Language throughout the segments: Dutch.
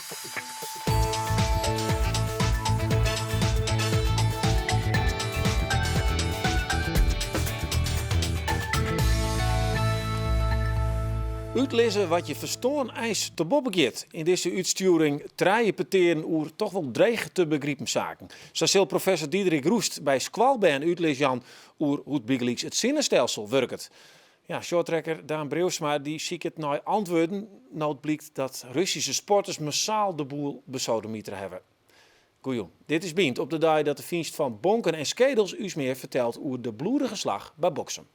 Uitlezen wat je verstoorn eis te bobbegeert. In deze uitsturing traaien peteren oer toch wel dreig te begrijpen zaken. Zo zal professor Diederik Roest bij Squalbern uitlezen oer hoe het Bigleaks het zinnenstelsel werkt. Ja, shorttrekker Daan Breusma die ziet het naar antwoorden. Nou het blijkt dat Russische sporters massaal de boel besodemieteren hebben. Goeie, dit is Bient op de dag dat de dienst van Bonken en Skedels u meer vertelt over de bloedige slag bij boksen.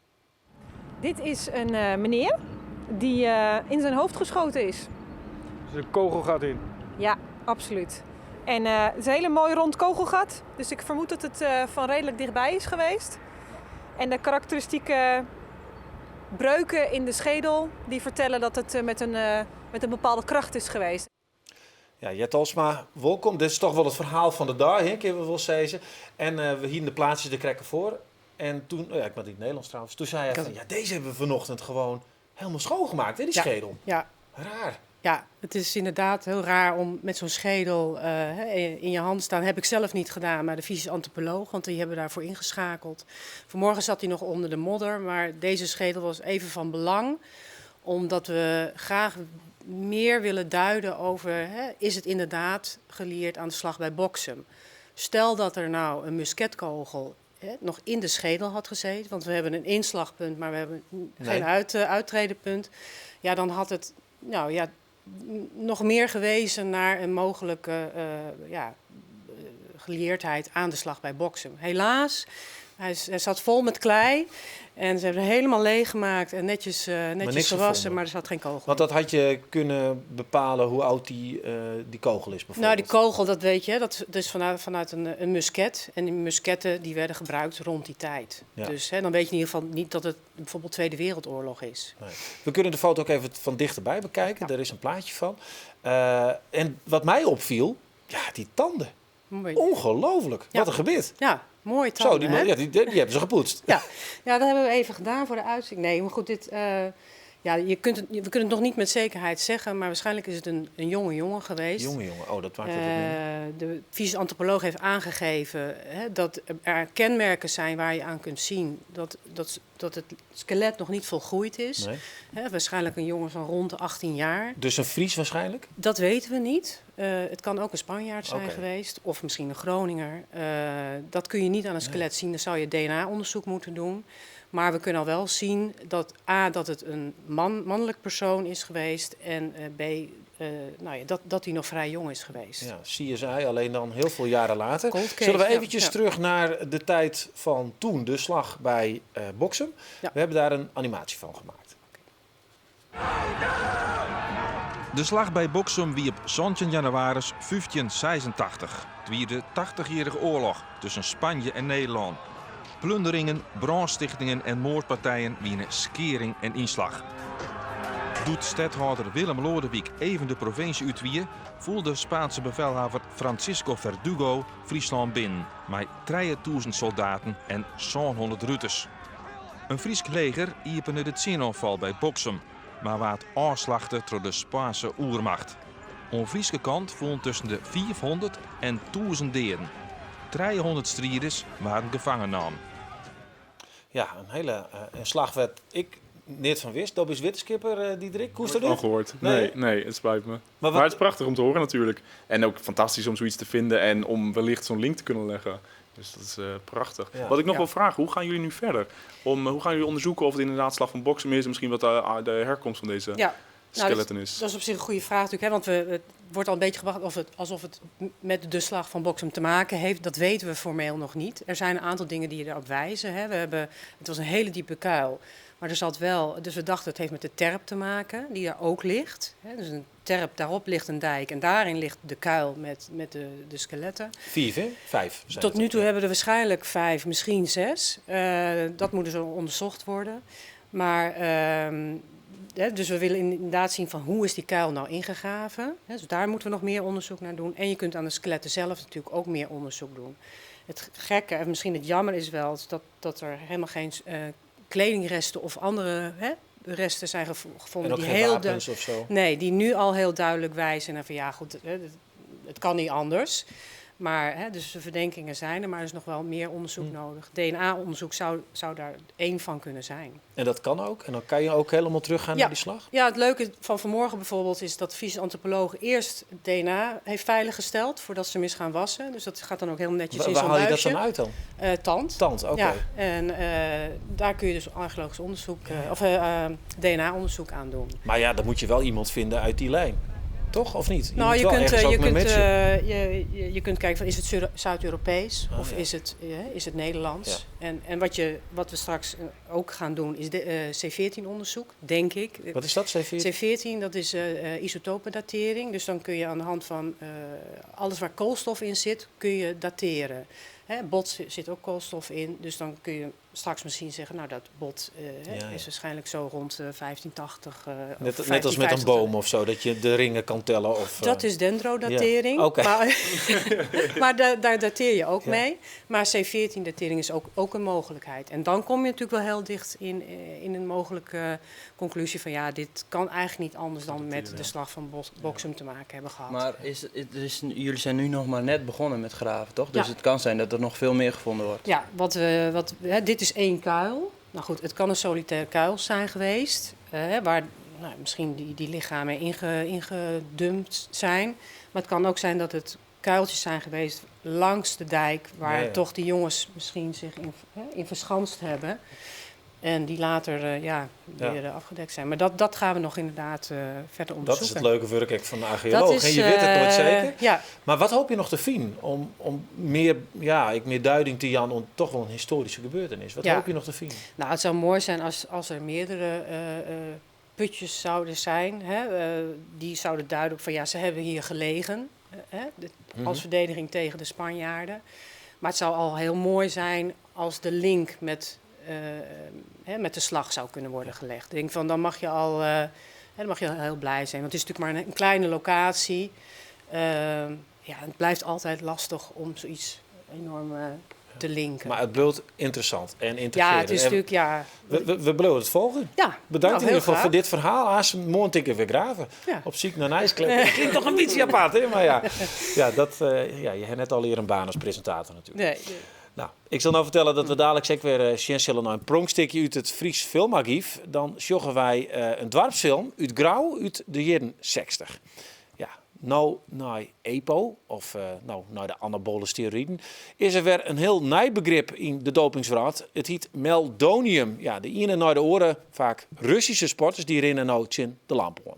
Dit is een meneer die in zijn hoofd geschoten is. Dus de kogel gaat in. Ja, absoluut. En het is een hele mooi rond kogelgat. Dus ik vermoed dat het van redelijk dichtbij is geweest. En de karakteristieke breuken in de schedel die vertellen dat het met een bepaalde kracht is geweest. Ja, Jet Olsma, welkom. Dit is toch wel het verhaal van de dag, hè, kunnen we wel zeggen. En we hielden de plaatsjes de krekken voor. En toen, ik ben niet in het Nederlands trouwens, toen zei hij van, ja, deze hebben we vanochtend gewoon helemaal schoongemaakt, hè, die schedel. Ja. Raar. Ja, het is inderdaad heel raar om met zo'n schedel in je hand te staan. Heb ik zelf niet gedaan, maar de fysisch antropoloog, want die hebben daarvoor ingeschakeld. Vanmorgen zat hij nog onder de modder, maar deze schedel was even van belang. Omdat we graag meer willen duiden over, is het inderdaad gelieerd aan de slag bij Boksem? Stel dat er nou een musketkogel nog in de schedel had gezeten, want we hebben een inslagpunt, maar we hebben geen uittredenpunt. Ja, dan had het nog meer gewezen naar een mogelijke geleerdheid aan de slag bij Boksem. Helaas, hij zat vol met klei en ze hebben hem helemaal leeggemaakt en netjes gewassen, maar er zat geen kogel. Want dat had je kunnen bepalen hoe oud die kogel is bijvoorbeeld? Nou, die kogel, dat weet je, dat is vanuit een musket. En die musketten die werden gebruikt rond die tijd. Ja. Dus dan weet je in ieder geval niet dat het bijvoorbeeld Tweede Wereldoorlog is. Nee. We kunnen de foto ook even van dichterbij bekijken. Ja. Er is een plaatje van. En wat mij opviel, ja, die tanden. Mooi. Ongelooflijk. Ja. Wat een gebit. Ja. Mooie tanden, zo, die hebben ze gepoetst. Ja, dat hebben we even gedaan voor de uitzending. Nee, maar goed, we kunnen het nog niet met zekerheid zeggen, maar waarschijnlijk is het een jonge jongen geweest. Jonge jongen, dat maakt het ook de fysisch antropoloog heeft aangegeven dat er kenmerken zijn waar je aan kunt zien dat het skelet nog niet volgroeid is. Nee. Waarschijnlijk een jongen van rond de 18 jaar. Dus een Fries waarschijnlijk? Dat weten we niet. Het kan ook een Spanjaard zijn geweest, of misschien een Groninger. Dat kun je niet aan een skelet zien, dan zou je DNA-onderzoek moeten doen. Maar we kunnen al wel zien dat dat het een mannelijk persoon is geweest en dat hij nog vrij jong is geweest. Ja, CSI, alleen dan heel veel jaren later. Zullen we eventjes terug naar de tijd van toen, de slag bij Boksem. Ja. We hebben daar een animatie van gemaakt. De slag bij Boksem wie op 17 januari 1586. Het was de 80-jarige oorlog tussen Spanje en Nederland. Plunderingen, brandstichtingen en moordpartijen wienen skering en inslag. Doet stadhouder Willem Lodewijk even de provincie uitwieën, voelde Spaanse bevelhebber Francisco Verdugo Friesland binnen, met 3000 soldaten en 100 ruiters. Een Fries leger iepende het zinonval bij Boksem, maar waard aanslachten door de Spaanse oermacht. Aan Friese kant voelen tussen de 400 en 1000 deren. 300 strijders waren gevangen genomen. Ja, een hele slag werd ik niet van wist. Dat is wetenschapper, Diederik. Hoe is dat? Gehoord. Nee, het spijt me. Maar het is prachtig om te horen natuurlijk. En ook fantastisch om zoiets te vinden en om wellicht zo'n link te kunnen leggen. Dus dat is prachtig. Ja. Wat ik nog wil vragen, hoe gaan jullie nu verder? Hoe gaan jullie onderzoeken of het inderdaad slag van Boksem is en misschien wat de herkomst van deze skeleton is? Dat is op zich een goede vraag natuurlijk, want het wordt al een beetje gebracht alsof het met de slag van Boksem te maken heeft. Dat weten we formeel nog niet. Er zijn een aantal dingen die erop wijzen. Het was een hele diepe kuil. Maar er zat wel, dus we dachten het heeft met de terp te maken, die daar ook ligt. Dus een terp, daarop ligt een dijk en daarin ligt de kuil met de skeletten. 4, hè? 5. Tot nu toe hebben we er waarschijnlijk 5, misschien 6. Dat moet dus onderzocht worden. Maar, dus we willen inderdaad zien van hoe is die kuil nou ingegraven. Dus daar moeten we nog meer onderzoek naar doen. En je kunt aan de skeletten zelf natuurlijk ook meer onderzoek doen. Het gekke, en misschien het jammer is wel, dat er helemaal geen kledingresten of andere resten zijn gevonden En ook die geen heel wapens of zo? Nee, die nu al heel duidelijk wijzen naar van ja, goed, het kan niet anders. Maar dus de verdenkingen zijn er, maar er is nog wel meer onderzoek nodig. DNA-onderzoek zou daar één van kunnen zijn. En dat kan ook? En dan kan je ook helemaal teruggaan naar die slag? Ja, het leuke van vanmorgen bijvoorbeeld is dat de fysisch antropoloog eerst het DNA heeft veiliggesteld voordat ze hem eens gaan wassen. Dus dat gaat dan ook heel netjes in zo'n Waar haal je dat buisje. dan uit dan? Tand. Tand, oké. Ja, en daar kun je dus archeologisch onderzoek, DNA-onderzoek aan doen. Maar ja, dan moet je wel iemand vinden uit die lijn. Toch, of niet? Je kunt kijken van is het Zuid-Europees of ja. is het Nederlands. Ja. En wat we straks ook gaan doen is C14-onderzoek, denk ik. Wat is dat, C14? C14, dat is isotopendatering. Dus dan kun je aan de hand van alles waar koolstof in zit, kun je dateren. Bot zit ook koolstof in, dus dan kun je straks misschien zeggen, nou dat bot is waarschijnlijk zo rond 1580. Net als met een boom of zo, dat je de ringen kan tellen. Of, dat is dendrodatering, maar daar dateer je ook mee. Maar C14-datering is ook een mogelijkheid. En dan kom je natuurlijk wel heel dicht in een mogelijke conclusie van ja, dit kan eigenlijk niet anders dan met de slag van Boksum te maken hebben gehad. Maar jullie zijn nu nog maar net begonnen met graven, toch? Dus het kan zijn dat er nog veel meer gevonden wordt. Ja, dit is 1 kuil. Nou goed, het kan een solitaire kuil zijn geweest, waar misschien die lichamen ingedumpt zijn. Maar het kan ook zijn dat het kuiltjes zijn geweest langs de dijk, waar toch die jongens misschien zich in verschanst hebben. En die later weer afgedekt zijn. Maar dat gaan we nog inderdaad verder onderzoeken. Dat is het leuke werk van de archeoloog. En je weet het nooit zeker. Ja. Maar wat hoop je nog te vinden om meer duiding te jan om toch wel een historische gebeurtenis? Wat hoop je nog te vinden? Nou, het zou mooi zijn als er meerdere putjes zouden zijn. Die zouden duiden op van ja, ze hebben hier gelegen. Als verdediging tegen de Spanjaarden. Maar het zou al heel mooi zijn als de link met de slag zou kunnen worden gelegd. Ik denk van, dan mag je al heel blij zijn. Want het is natuurlijk maar een kleine locatie. Het blijft altijd lastig om zoiets enorm te linken. Maar het blijft interessant en integreren. Ja, het is natuurlijk, We blijven het volgen. Ja, bedankt in ieder geval voor dit verhaal. Als morgen tikken weer graven. Ja. Op zoek naar een ijsklep. Klinkt toch een beetje apart, hè? Maar je hebt net al hier een baan als presentator natuurlijk. Nee. Nou, ik zal nou vertellen dat we dadelijk zeker weer zullen naar een pronkstukje uit het Fries filmarchief. Dan sjoggen wij een dwarpsfilm uit Grauw uit de jaren 60. Ja, nou naar EPO, of naar de anabole steroïden, is er weer een heel nieuw begrip in de dopingswereld. Het heet meldonium. Ja, de ene naar de oren vaak Russische sporters die rennen nou in de lampen.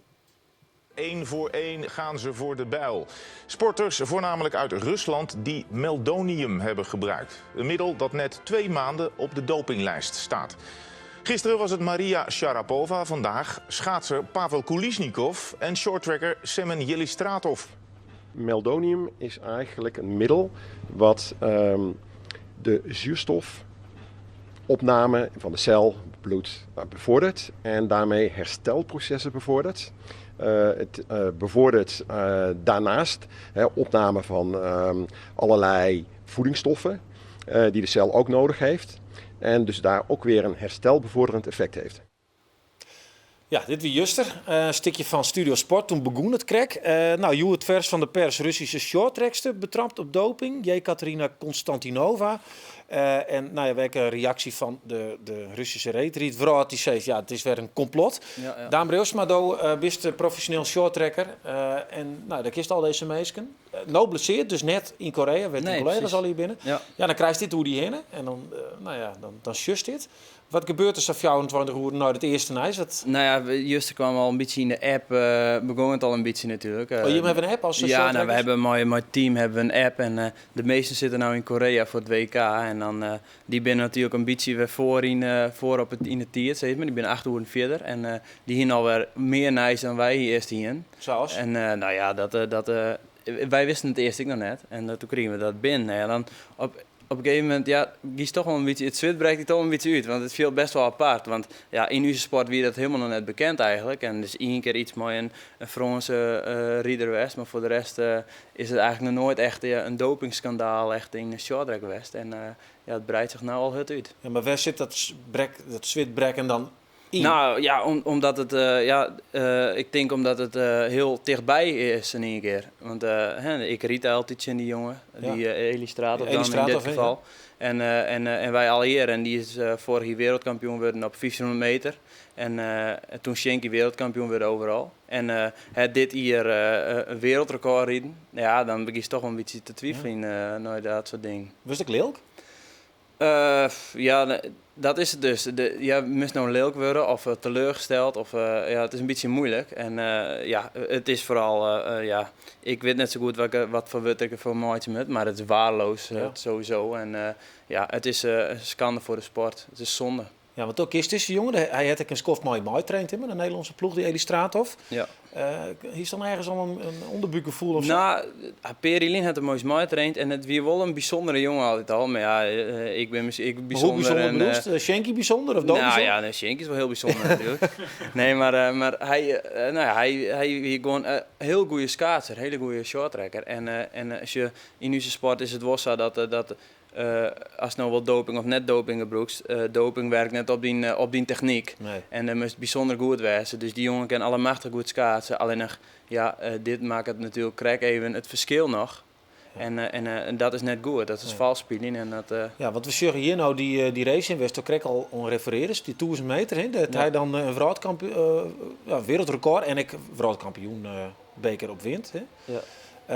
1 voor 1 gaan ze voor de bijl. Sporters, voornamelijk uit Rusland, die meldonium hebben gebruikt. Een middel dat net 2 maanden op de dopinglijst staat. Gisteren was het Maria Sharapova, vandaag schaatser Pavel Kulisnikov en shorttracker Semen Jelistratov. Meldonium is eigenlijk een middel wat de zuurstofopname van de cel, bloed, bevordert en daarmee herstelprocessen bevordert. Het bevordert daarnaast opname van allerlei voedingsstoffen die de cel ook nodig heeft. En dus daar ook weer een herstelbevorderend effect heeft. Ja, dit wie Juster. Een stukje van Studio Sport. Toen begon het krek. Je het vers van de pers Russische shorttrackster betrapt op doping. Jekaterina Konstantinova. Welke reactie van de Russische reetriet. Vooral die zegt, het is weer een complot. Ja. Daan Breusma, bist professioneel shorttracker. Daar kist al deze meisken. Nou blesseerd, dus net in Korea. Werd een collega's al hier binnen. Ja, dan krijg je dit hoe die hinnen. En dan just dit. Wat gebeurt er zo 24 uur na het eerste ijs? Juster kwam al een beetje in de app. Begon het al een beetje natuurlijk. Jullie hebben een app als we hebben een mooi team, hebben een app. En de meesten zitten nou in Korea voor het WK. En dan, die zijn natuurlijk een beetje weer voor op het in het tier. Die zijn 8 uur verder. En die hier alweer meer nice dan wij hier eerst hier. Zoals? En wij wisten het eerst nog net. En toen kregen we dat binnen. En dan op een gegeven moment, kies toch wel een beetje, het zwit breekt toch een beetje uit, want het viel best wel apart. Want in onze sport wie dat helemaal nog net bekend eigenlijk. En dus 1 keer iets mooi een Franse rieder geweest, maar voor de rest is het eigenlijk nog nooit echt een dopingschandaal echt in de shorttrack geweest. En het breidt zich nou al heel uit. Ja, maar waar zit dat zwitbrek en dan Nou ja, omdat het, ik denk omdat het heel dichtbij is in één keer. Want ik riet altijd in die jongen, die Elistratov dan in dit geval. Ja. En wij al hier, en die is vorig jaar wereldkampioen geworden op 1500 meter. En toen Schenky wereldkampioen werd overal. En dit hier een wereldrecord rijden, ja, dan begin je toch wel een beetje te twijfelen naar dat soort dingen. Was het leuk? Ja, dat is het dus. Je moet nou leuk worden of teleurgesteld. Of, het is een beetje moeilijk. En het is vooral, ik weet net zo goed wat voor wat ik er voor maatje met, maar het is waardeloos sowieso. En het is een schande voor de sport. Het is zonde. Ja, want ook is deze jongen, hij had een skof mooi getraind in de Nederlandse ploeg, die Elistratov. Ja. Is dan ergens al een onderbuikgevoel of zo? Nou, Perilin had een mooi getraind en het was wel een bijzondere jongen altijd al. Maar ja, ik ben bijzonder. Hoe bijzonder bedoeld? Schenky bijzonder of dat bijzonder? Ja, Schenky is wel heel bijzonder natuurlijk. Nee, maar hij gewoon een heel goede schaatser, hele goede shorttracker. En als je in onze sport is het wel zo dat als nou wel doping of net doping gebruikt, doping werkt net op die techniek. Nee. En dat moest bijzonder goed wezen. Dus die jongen kan allemachtig goed schaatsen. Alleen nog, dit maakt het natuurlijk krijg even het verschil nog. Ja. En dat is net goed. Dat is vals spelen. En dat, Ja, want we zeggen hier nou die race in West, kreeg al onrefereren, die 1000 meter. Hè, dat hij dan een wereldrecord en ik wereldkampioen beker op wint. Hè. Ja.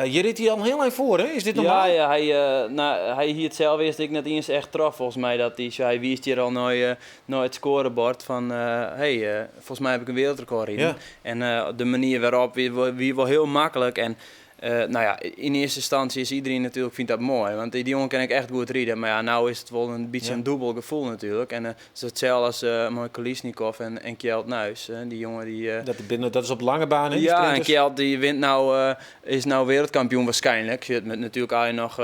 Je reed hier al heel lang voor, hè? Is dit normaal? Ja, hij hier hetzelfde is ik net eens echt trof volgens mij. Dat hij wiest hier al naar het scorebord van volgens mij heb ik een wereldrecord in. Ja. En de manier waarop wie wel heel makkelijk. En in eerste instantie is iedereen natuurlijk vindt dat mooi. Want die jongen kan ik echt goed rijden. Maar ja, nou is het wel een beetje een dubbel gevoel natuurlijk. En het is hetzelfde als mooi Kolesnikov en Kjeld Nuis. Die jongen die... Dat is op lange baan, hè? Ja, en Kjeld die wint is nou wereldkampioen waarschijnlijk. Je met natuurlijk al je nog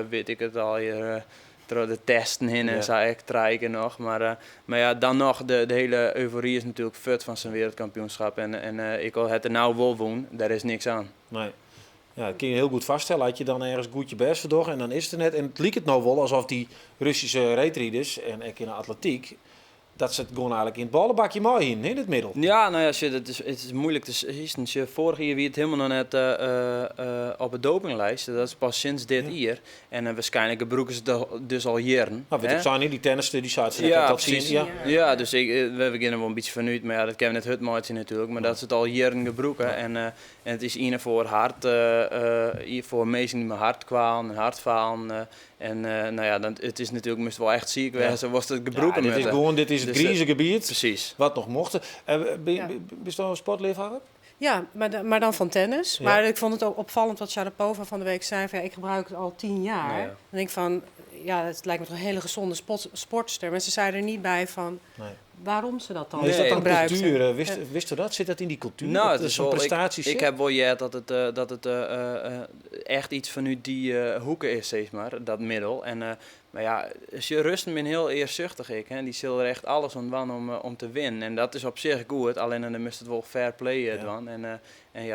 weet ik het al hier... de testen in en zei ik treiken nog. Maar dan nog, de hele euforie is natuurlijk fut van zijn wereldkampioenschap. En ik wil het er nou wel woon, daar is niks aan. Nee. Ja, dat kun je heel goed vaststellen. Had je dan ergens goed je best verdorgen en dan is het er net. En het liep het nou wel alsof die Russische reetrieders en ik in de atletiek... dat ze het gewoon eigenlijk in het ballenbakje mooi in het middel. Ja, nou ja, het is moeilijk te zien. Vorig jaar wie het helemaal nog net op de dopinglijst. Dat is pas sinds dit jaar. En waarschijnlijk gebruiken ze het dus al jaren. Nou, het zijn niet die tennissen die zaten. Ja, precies. Ja, dus we beginnen wel een beetje vanuit. Maar ja, dat kennen we net het maatje natuurlijk. Maar dat ze het al jaren gebruiken. En het is ene voor hart, voor mensen met hartkwaal en hartfalen. Het is natuurlijk moest wel echt ziek wezen. Was het gebruiken dit is gewoon, dit is het grijze gebied. Precies. Wat nog mocht. Ben je een sportliefhebber? Ja, maar dan van tennis. Ja. Maar ik vond het ook opvallend wat Sharapova van de week zei. Van, ik gebruik het al 10 jaar. Ja. Dan denk ik van, het lijkt me toch een hele gezonde sportster. Maar ze zei er niet bij van waarom ze dat dan gebruikt. Is dat dan cultuur? Wist u dat? Zit dat in die cultuur? Nou, het is zo'n prestaties. Ik heb wel dat het echt iets van nu die hoeken is, zeg maar, dat middel. En maar ja, als je rust ben heel eerzuchtig die zullen er echt alles aan doen om te winnen. En dat is op zich goed, alleen dan moest het wel fair play doen. En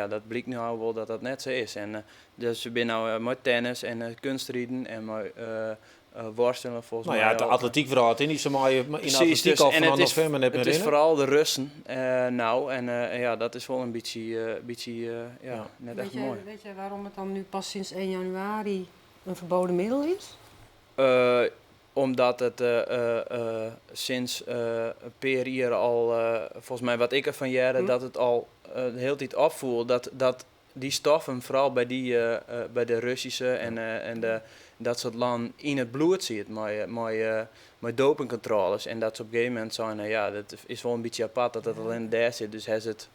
dat blijkt nu al wel dat dat net zo is. En dus we zijn nou met tennis en kunstrieden en worstelen volgens mij. Nou ja, de atletiek vooral, niet zo mooi in de atletiek dus, al vanaf november net het is vooral de Russen dat is wel een beetje net echt mooi. Weet je waarom het dan nu pas sinds 1 januari een verboden middel is? Omdat het sinds een paar jaar al, volgens mij wat ik ervan jaren, dat het al de hele tijd afvoelt dat die stoffen, vooral bij de Russische en dat soort landen in het bloed zit, met dopingcontroles. En dat ze op een gegeven moment zijn, dat is wel een beetje apart dat het alleen daar zit. Dus hij is het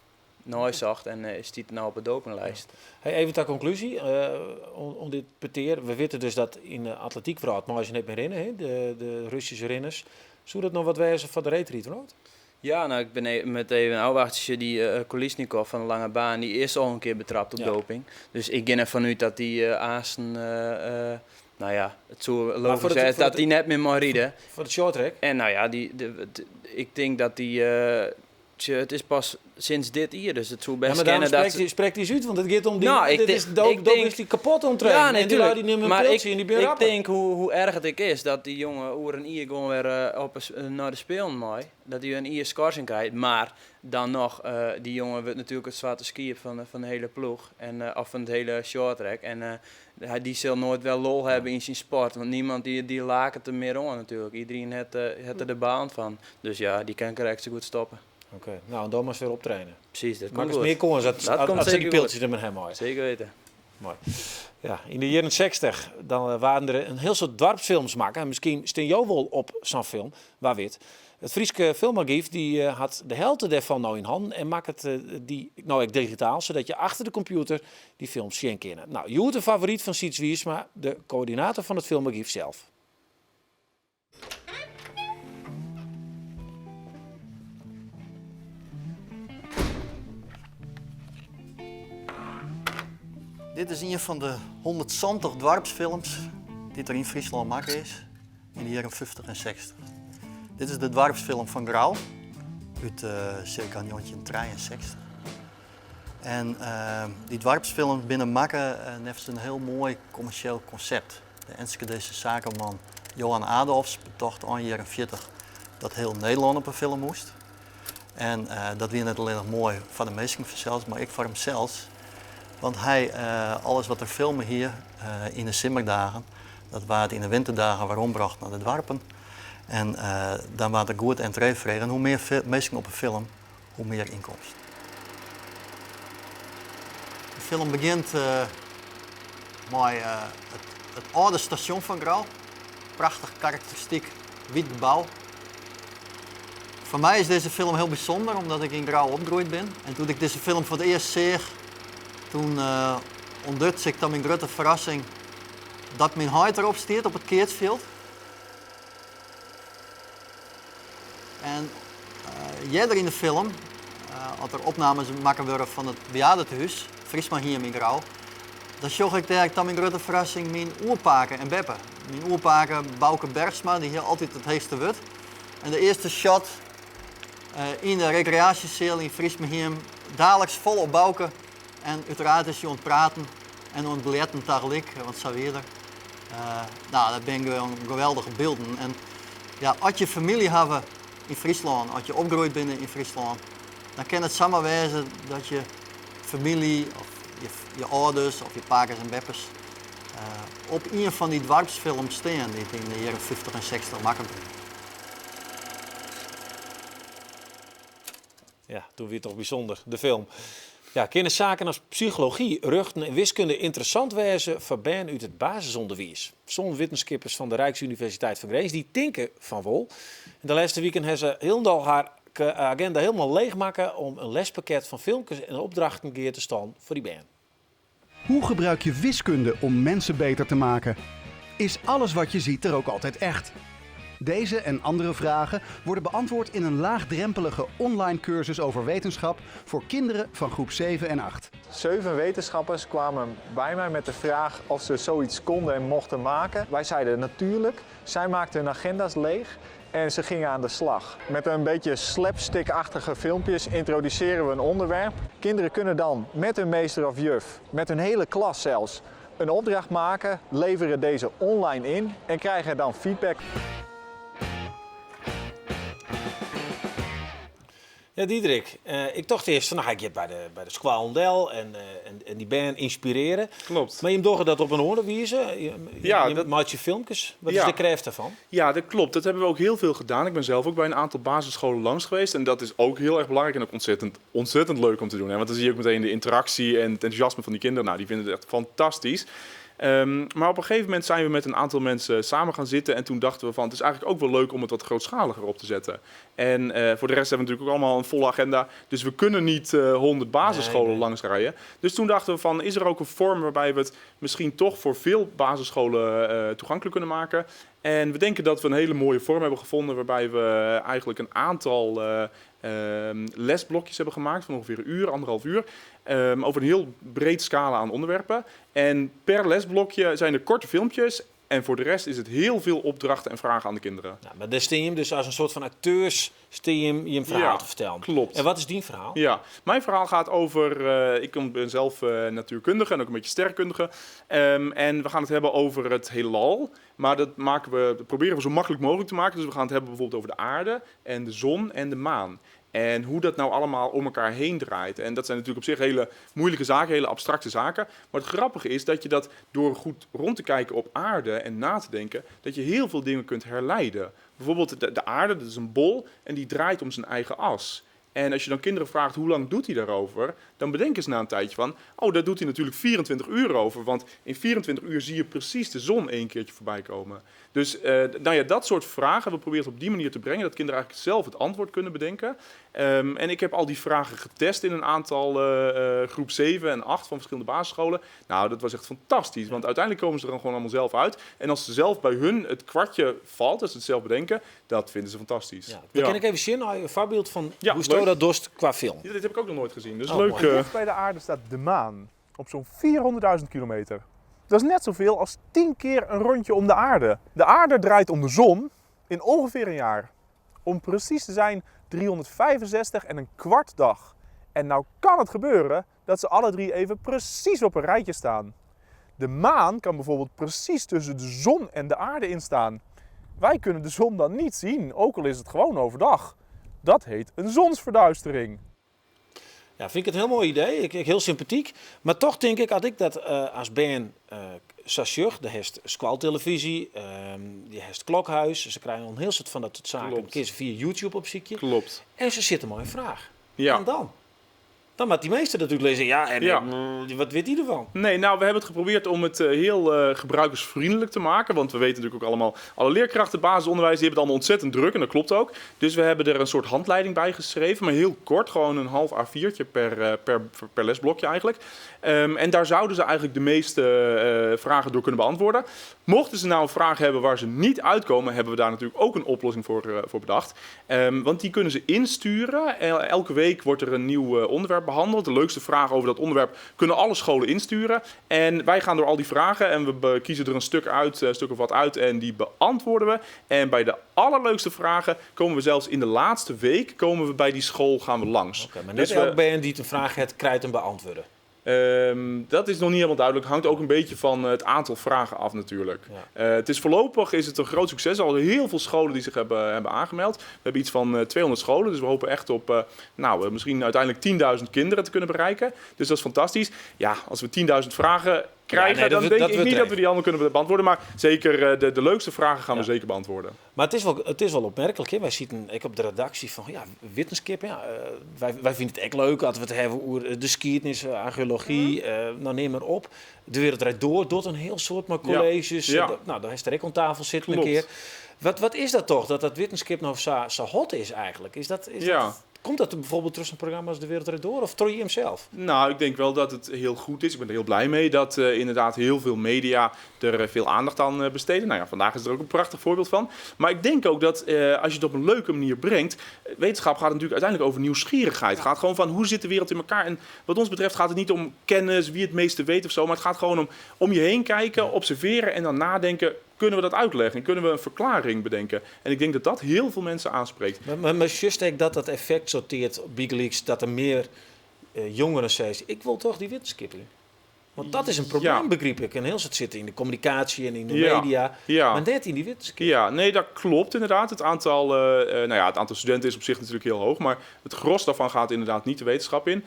nooit zacht en staat nou op de dopinglijst. Hey, even ter conclusie, om dit peteer. We weten dus dat in de atletiek vooral, maar als je net meer rennen, de Russische renners, zou dat nog wat wezen van de reetriet? Ja, nou, ik ben met even een ouderwachtertje, die Kolesnikov van de lange baan, die is al een keer betrapt op doping. Dus ik ga ervan uit dat die Aasen, het zo logisch is dat die net meer mag rijden. Voor de short track? En nou ja, ik denk dat die Het is pas sinds dit jaar, dus het zou best maar kennen dat... spreekt die uit, want het gaat om die... Nou, is die kapot ontreden. Ja, en die nemen een pilsje en die ben ik rappen. denk hoe erg het is dat die jongen oer een jaar gewoon weer naar de spelen mooi. Dat hij een jaar schorsing krijgt. Maar dan nog, die jongen wordt natuurlijk het zwarte skiën van de hele ploeg. Of van het hele shorttrack. En die zal nooit wel lol hebben in zijn sport. Want niemand die laakt het er meer om natuurlijk. Iedereen heeft er de baan van. Dus ja, die kan correct zo goed stoppen. Oké, nou dan maar eens weer optrainen. Precies, dat Maak komt eens goed. meer kans als ze die piltjes er met hem mooi. Zeker weten. Mooi. Ja, in de jaren 60 dan waren er een heel soort dorpsfilms maken. En misschien steen jou wel op zo'n film, waar weet. Het Frieske filmarchief die had de helft daarvan nou in handen en maakt het ook digitaal, zodat je achter de computer die films zien kennen. Nou, je hoort een favoriet van Siets Wiersma, de coördinator van het filmarchief zelf. Dit is een van de 170 dorpsfilms die er in Friesland gemaakt is in de jaren 50 en 60. Dit is de dorpsfilm van Grauw uit circa 1963. En die dorpsfilm binnen maken heeft een heel mooi commercieel concept. De Enschedese zakenman Johan Adolfs betocht in jaren 40 dat heel Nederland op een film moest. En dat weer niet alleen nog mooi voor de meesten zelfs, maar ik voor hem zelfs. Want hij, alles wat er filmen hier in de zomerdagen, dat waar het in de winterdagen waarom bracht naar de dorpen. En dan was er goed entree vregen. En hoe meer mensen op een film, hoe meer inkomst. De film begint met het oude station van Grauw. Prachtig, karakteristiek, wit gebouw. Voor mij is deze film heel bijzonder, omdat ik in Grauw opgegroeid ben. En toen ik deze film voor het eerst zag, toen ontdekte ik dan mijn grote verrassing dat mijn huid erop staat op het Keertsveld. En jeder in de film, als er opnames maken worden van het bejaardentehuis, Friesman hier in Grauw, dan zag ik daar dan mijn grote verrassing mijn oerpaken en beppen. Mijn oerpaken Bouke Bergsma, die hier altijd het heetste wordt. En de eerste shot in de recreatiecel in Friesman dagelijks vol op Bouke. En uiteraard is hij aan het praten en aan het beletten tegelijk, want zo weer. Nou, dat ben gewoon geweldige beelden. En ja, als je familie hebt in Friesland, als je opgegroeid bent in Friesland, dan kan het samen wezen dat je familie, of je ouders of je pakers en beppers op een van die dorpsfilms staan die in de jaren 50 en 60 maken. Ja, toen weer toch bijzonder, de film. Ja, kunnen zaken als psychologie, rechten en wiskunde interessant wezen voor Ben uit het basisonderwijs. Zo'n wetenschappers van de Rijksuniversiteit van Grace die tinken van wol. En de laatste weekend hebben ze helemaal haar agenda helemaal leegmaken om een lespakket van filmpjes en opdrachten neer te staan voor die Ben. Hoe gebruik je wiskunde om mensen beter te maken? Is alles wat je ziet er ook altijd echt? Deze en andere vragen worden beantwoord in een laagdrempelige online cursus over wetenschap voor kinderen van groep 7 en 8. 7 wetenschappers kwamen bij mij met de vraag of ze zoiets konden en mochten maken. Wij zeiden natuurlijk, zij maakten hun agenda's leeg en ze gingen aan de slag. Met een beetje slapstick-achtige filmpjes introduceren we een onderwerp. Kinderen kunnen dan met hun meester of juf, met hun hele klas zelfs, een opdracht maken, leveren deze online in en krijgen dan feedback. Ja, Diederik, ik dacht eerst van, nou, ik je bij de Squalendel en die band inspireren. Klopt. Maar je doet dat op een onderwijzer. Je maakt je filmpjes. Wat is de kracht daarvan? Ja, dat klopt. Dat hebben we ook heel veel gedaan. Ik ben zelf ook bij een aantal basisscholen langs geweest. En dat is ook heel erg belangrijk en ook ontzettend leuk om te doen. Hè? Want dan zie je ook meteen de interactie en het enthousiasme van die kinderen. Nou, die vinden het echt fantastisch. Maar op een gegeven moment zijn we met een aantal mensen samen gaan zitten en toen dachten we van het is eigenlijk ook wel leuk om het wat grootschaliger op te zetten. En voor de rest hebben we natuurlijk ook allemaal een volle agenda, dus we kunnen niet 100 basisscholen langs rijden. Dus toen dachten we van is er ook een vorm waarbij we het misschien toch voor veel basisscholen toegankelijk kunnen maken. En we denken dat we een hele mooie vorm hebben gevonden waarbij we eigenlijk een aantal lesblokjes hebben gemaakt van ongeveer een uur, 1,5 uur. Over een heel breed scala aan onderwerpen. En per lesblokje zijn er korte filmpjes En voor de rest is het heel veel opdrachten en vragen aan de kinderen. Ja, maar daar steen je hem dus als een soort van acteurs je een verhaal te vertellen. Klopt. En wat is die verhaal? Ja, mijn verhaal gaat over... ik ben zelf natuurkundige en ook een beetje sterrenkundige. En we gaan het hebben over het heelal. Maar dat proberen we zo makkelijk mogelijk te maken. Dus we gaan het hebben bijvoorbeeld over de aarde en de zon en de maan. En hoe dat nou allemaal om elkaar heen draait. En dat zijn natuurlijk op zich hele moeilijke zaken, hele abstracte zaken. Maar het grappige is dat je dat door goed rond te kijken op aarde en na te denken, dat je heel veel dingen kunt herleiden. Bijvoorbeeld de aarde, dat is een bol en die draait om zijn eigen as. En als je dan kinderen vraagt hoe lang doet hij daarover, dan bedenken ze na een tijdje van, daar doet hij natuurlijk 24 uur over. Want in 24 uur zie je precies de zon 1 keertje voorbij komen. Dus dat soort vragen, we proberen het op die manier te brengen, dat kinderen eigenlijk zelf het antwoord kunnen bedenken. En ik heb al die vragen getest in een aantal groep 7 en 8 van verschillende basisscholen. Nou, dat was echt fantastisch, want uiteindelijk komen ze er dan gewoon allemaal zelf uit. En als ze zelf bij hun het kwartje valt, als ze het zelf bedenken, dat vinden ze fantastisch. Ja, dan kan ik even zien, een voorbeeld van hoe stel dat dost qua film. Ja, dit heb ik ook nog nooit gezien, dus leuk. Dicht bij de aarde staat de maan, op zo'n 400.000 kilometer. Dat is net zoveel als 10 keer een rondje om de aarde. De aarde draait om de zon in ongeveer een jaar. Om precies te zijn 365 en een kwart dag. En nou kan het gebeuren dat ze alle 3 even precies op een rijtje staan. De maan kan bijvoorbeeld precies tussen de zon en de aarde instaan. Wij kunnen de zon dan niet zien, ook al is het gewoon overdag. Dat heet een zonsverduistering. Ja, vind ik het een heel mooi idee. Ik heel sympathiek. Maar toch denk ik, had ik dat als ben Sasjug, de heeft squaltelevisie, die heeft klokhuis. Ze krijgen een heel soort van dat soort zaken. Klopt. Een keer via YouTube op ziekje. Klopt. En ze zitten maar een vraag. Ja. En dan? Dan moet die meester natuurlijk lezen. Ja, en wat weet hij ervan? Nee, nou, we hebben het geprobeerd om het heel gebruikersvriendelijk te maken. Want we weten natuurlijk ook allemaal, alle leerkrachten, basisonderwijs, die hebben het allemaal ontzettend druk. En dat klopt ook. Dus we hebben er een soort handleiding bij geschreven. Maar heel kort, gewoon een half A4'tje per lesblokje eigenlijk. En daar zouden ze eigenlijk de meeste vragen door kunnen beantwoorden. Mochten ze nou een vraag hebben waar ze niet uitkomen, hebben we daar natuurlijk ook een oplossing voor bedacht. Want die kunnen ze insturen. Elke week wordt er een nieuw onderwerp behandeld. De leukste vragen over dat onderwerp kunnen alle scholen insturen. En wij gaan door al die vragen en we kiezen er een stuk of wat uit en die beantwoorden we. En bij de allerleukste vragen komen we zelfs in de laatste week bij die school gaan we langs. Okay, maar net elk BN die een vraag heeft, krijgt hem beantwoorden. Dat is nog niet helemaal duidelijk. Hangt ook een beetje van het aantal vragen af natuurlijk. Ja. Het is voorlopig is het een groot succes. Al heel veel scholen die zich hebben aangemeld. We hebben iets van 200 scholen. Dus we hopen echt op misschien uiteindelijk 10.000 kinderen te kunnen bereiken. Dus dat is fantastisch. Ja, als we 10.000 vragen krijgen, dan denk ik niet dat we die allemaal kunnen beantwoorden. Maar zeker de leukste vragen gaan we zeker beantwoorden. Maar het is wel opmerkelijk. Hè? Wij zitten op de redactie van wetenschap. Ja, wij vinden het echt leuk als we het hebben over de geschiedenis, archeologie, nou neem maar op. De Wereld Draait Door doet een heel soort maar colleges. Ja. Daar is er ook aan tafel zitten een keer. Wat is dat toch, dat wetenschap nou zo hot is eigenlijk? Komt dat bijvoorbeeld tussen een programma als De Wereld Draait Door of trooi je hem zelf? Nou, ik denk wel dat het heel goed is. Ik ben er heel blij mee dat inderdaad heel veel media er veel aandacht aan besteden. Nou ja, vandaag is er ook een prachtig voorbeeld van. Maar ik denk ook dat als je het op een leuke manier brengt, wetenschap gaat natuurlijk uiteindelijk over nieuwsgierigheid. Het gaat gewoon van hoe zit de wereld in elkaar. En wat ons betreft gaat het niet om kennis, wie het meeste weet of zo. Maar het gaat gewoon om je heen kijken, observeren en dan nadenken. Kunnen we dat uitleggen? Kunnen we een verklaring bedenken? En ik denk dat dat heel veel mensen aanspreekt. Maar just denk dat effect sorteert op Big Leagues, dat er meer jongeren zeggen, ik wil toch die wetenschap in. Want dat is een probleem, begreep ik. En heel zit zitten in de communicatie en in de media, maar net in die wetenschap. Ja, nee, dat klopt inderdaad. Het aantal studenten is op zich natuurlijk heel hoog, maar het gros daarvan gaat inderdaad niet de wetenschap in.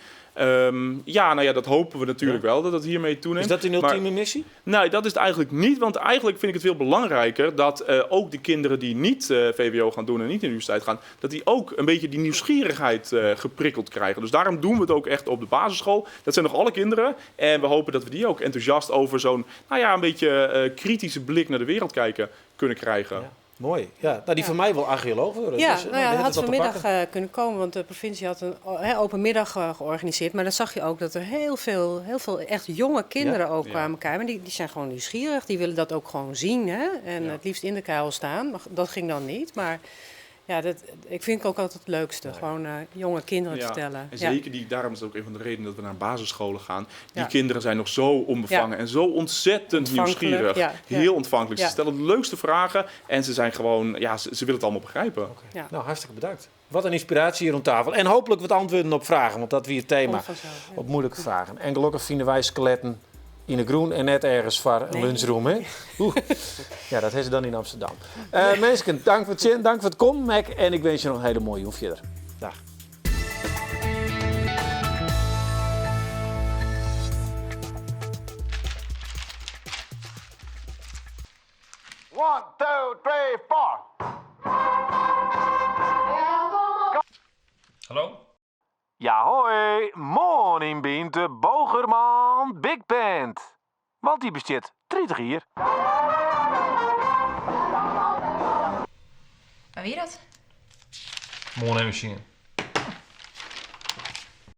Dat hopen we natuurlijk wel, dat het hiermee toeneemt. Is dat een ultieme missie? Nee, dat is het eigenlijk niet, want eigenlijk vind ik het veel belangrijker dat ook de kinderen die niet VWO gaan doen en niet in de universiteit gaan, dat die ook een beetje die nieuwsgierigheid geprikkeld krijgen. Dus daarom doen we het ook echt op de basisschool. Dat zijn nog alle kinderen en we hopen dat we die ook enthousiast over zo'n, een beetje kritische blik naar de wereld kunnen krijgen. Ja. Mooi. Ja, die van mij wel archeoloog worden. Ja, dus, dat had vanmiddag kunnen komen, want de provincie had een open middag georganiseerd. Maar dan zag je ook dat er heel veel echt jonge kinderen ook kwamen kijken. Maar die zijn gewoon nieuwsgierig, die willen dat ook gewoon zien. Hè? En het liefst in de kuil staan. Dat ging dan niet, maar ik vind ook altijd het leukste. Gewoon jonge kinderen vertellen. En zeker daarom is het ook een van de redenen dat we naar basisscholen gaan. Die kinderen zijn nog zo onbevangen en zo ontzettend nieuwsgierig. Ja. Heel ontvankelijk. Ze stellen de leukste vragen en ze zijn gewoon, ze willen het allemaal begrijpen. Okay. Nou, hartstikke bedankt. Wat een inspiratie hier rond tafel. En hopelijk wat antwoorden op vragen, want dat weer het thema op moeilijke vragen. En gelukkig vinden wij skeletten in de groen en net ergens voor een lunchroom. Hè? Ja, dat is dan in Amsterdam. Mensen, dank voor het zien, dank voor het komen, Mac. En ik wens je nog een hele mooie verder. Dag. One, two, three, four. Hallo? Ja, hoi. Morning bent de Bogerman Big Band. Want die bestaat 30 hier. Waar wie dat? Morning machine.